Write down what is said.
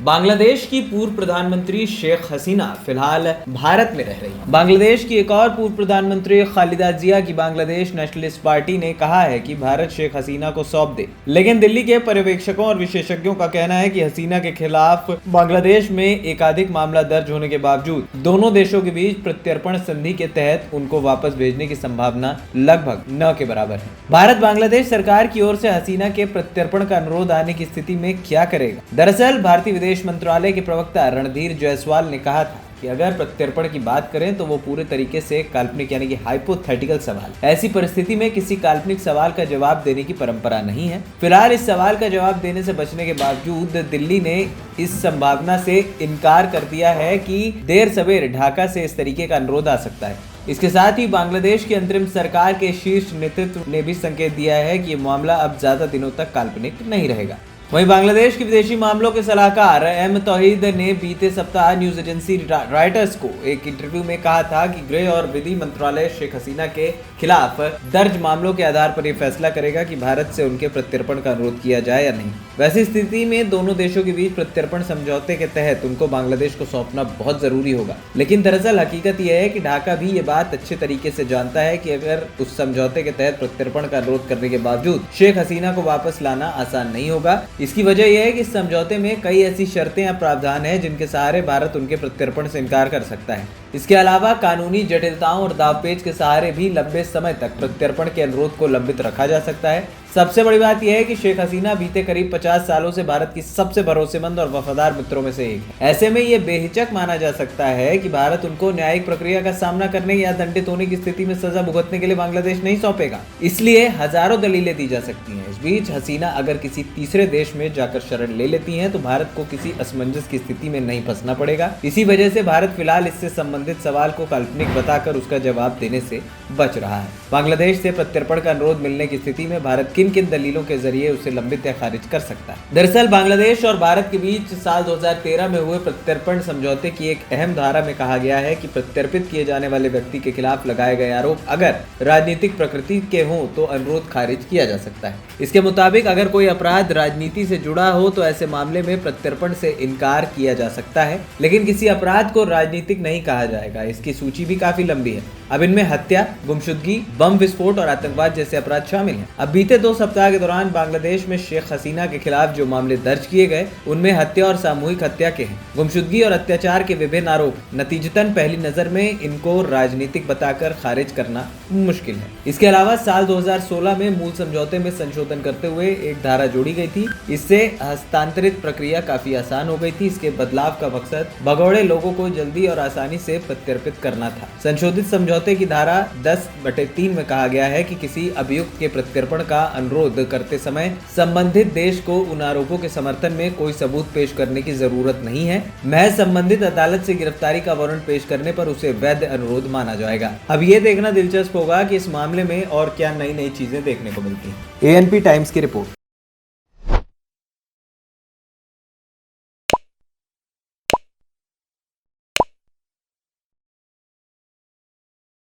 बांग्लादेश की पूर्व प्रधानमंत्री शेख हसीना फिलहाल भारत में रह रही हैं। बांग्लादेश की एक और पूर्व प्रधानमंत्री खालिदा जिया की बांग्लादेश नेशनलिस्ट पार्टी ने कहा है कि भारत शेख हसीना को सौंप दे, लेकिन दिल्ली के पर्यवेक्षकों और विशेषज्ञों का कहना है कि हसीना के खिलाफ बांग्लादेश में एकाधिक मामला दर्ज होने के बावजूद दोनों देशों के बीच प्रत्यर्पण संधि के तहत उनको वापस भेजने की संभावना लगभग न के बराबर है। भारत बांग्लादेश सरकार की ओर से हसीना के प्रत्यर्पण का अनुरोध आने की स्थिति में क्या करेगा? दरअसल भारतीय विदेश मंत्रालय के प्रवक्ता रणधीर जायसवाल ने कहा था कि अगर प्रत्यर्पण की बात करें तो वो पूरे तरीके से काल्पनिक यानी कि हाइपोथेटिकल सवाल। ऐसी परिस्थिति में किसी काल्पनिक सवाल का जवाब देने की परंपरा नहीं है। फिलहाल इस सवाल का जवाब देने से बचने के बावजूद दिल्ली ने इस संभावना से इनकार कर दिया है कि देर सवेर ढाका से इस तरीके का अनुरोध आ सकता है। इसके साथ ही बांग्लादेश की अंतरिम सरकार के शीर्ष नेतृत्व ने भी संकेत दिया है कि ये मामला अब ज्यादा दिनों तक काल्पनिक नहीं रहेगा। वहीं बांग्लादेश के विदेशी मामलों के सलाहकार एम तौहीद ने बीते सप्ताह न्यूज एजेंसी रॉयटर्स को एक इंटरव्यू में कहा था कि गृह और विधि मंत्रालय शेख हसीना के खिलाफ दर्ज मामलों के आधार पर यह फैसला करेगा कि भारत से उनके प्रत्यर्पण का अनुरोध किया जाए या नहीं। वैसी स्थिति में दोनों देशों के बीच प्रत्यर्पण समझौते के तहत उनको बांग्लादेश को सौंपना बहुत जरूरी होगा। लेकिन दरअसल हकीकत यह है कि ढाका भी ये बात अच्छे तरीके से जानता है कि अगर उस समझौते के तहत प्रत्यर्पण का अनुरोध करने के बावजूद शेख हसीना को वापस लाना आसान नहीं होगा। इसकी वजह यह है कि इस समझौते में कई ऐसी शर्तें या प्रावधान हैं जिनके सहारे भारत उनके प्रत्यर्पण से इनकार कर सकता है। इसके अलावा कानूनी जटिलताओं और दावपेच के सहारे भी लंबे समय तक प्रत्यर्पण के अनुरोध को लंबित रखा जा सकता है। सबसे बड़ी बात यह है कि शेख हसीना बीते करीब 50 सालों से भारत की सबसे भरोसेमंद और वफादार मित्रों में से एक है। ऐसे में यह बेहिचक माना जा सकता है कि भारत उनको न्यायिक प्रक्रिया का सामना करने या दंडित होने की स्थिति में सजा भुगतने के लिए बांग्लादेश नहीं सौंपेगा। इसलिए हजारों दलीलें दी जा सकती हैं। इस बीच हसीना अगर किसी तीसरे देश में जाकर शरण ले लेती हैं तो भारत को किसी असमंजस की स्थिति में नहीं फंसना पड़ेगा। इसी वजह से भारत फिलहाल इससे संबंधित सवाल को काल्पनिक बताकर उसका जवाब देने से बच रहा है। बांग्लादेश से प्रत्यर्पण का अनुरोध मिलने की स्थिति में भारत किन किन दलीलों के जरिए उसे लंबित या खारिज कर सकता है? दरअसल बांग्लादेश और भारत के बीच साल 2013 में हुए प्रत्यर्पण समझौते की एक अहम धारा में कहा गया है कि प्रत्यर्पित किए जाने वाले व्यक्ति के खिलाफ लगाए गए आरोप अगर राजनीतिक प्रकृति के हों तो अनुरोध खारिज किया जा सकता है। इसके मुताबिक अगर कोई अपराध राजनीति से जुड़ा हो तो ऐसे मामले में प्रत्यर्पण से इनकार किया जा सकता है, लेकिन किसी अपराध को राजनीतिक नहीं कहा जाएगा। इसकी सूची भी काफी लंबी है। अब इनमें हत्या, गुमशुदगी, बम विस्फोट और आतंकवाद जैसे अपराध शामिल हैं। अब बीते 2 सप्ताह के दौरान बांग्लादेश में शेख हसीना के खिलाफ जो मामले दर्ज किए गए उनमें हत्या और सामूहिक हत्या के हैं। गुमशुदगी और अत्याचार के विभिन्न आरोप नतीजतन पहली नजर में इनको राजनीतिक बताकर खारिज करना मुश्किल है। इसके अलावा साल 2016 में मूल समझौते में संशोधन करते हुए एक धारा जोड़ी गई थी। इससे हस्तांतरित प्रक्रिया काफी आसान हो गई थी। इसके बदलाव का मकसद भगोड़े लोगों को जल्दी और आसानी से प्रत्यर्पित करना था। संशोधित समझौते की धारा 10/3 में कहा गया है कि किसी अभियुक्त के प्रत्यर्पण का अनुरोध करते समय संबंधित देश को उन आरोपों के समर्थन में कोई सबूत पेश करने की जरूरत नहीं है। महज संबंधित अदालत से गिरफ्तारी का वारंट पेश करने पर उसे वैध अनुरोध माना जाएगा। अब ये देखना दिलचस्प होगा कि इस मामले में और क्या नई नई चीजें देखने को मिलती हैं। ANP टाइम्स की रिपोर्ट।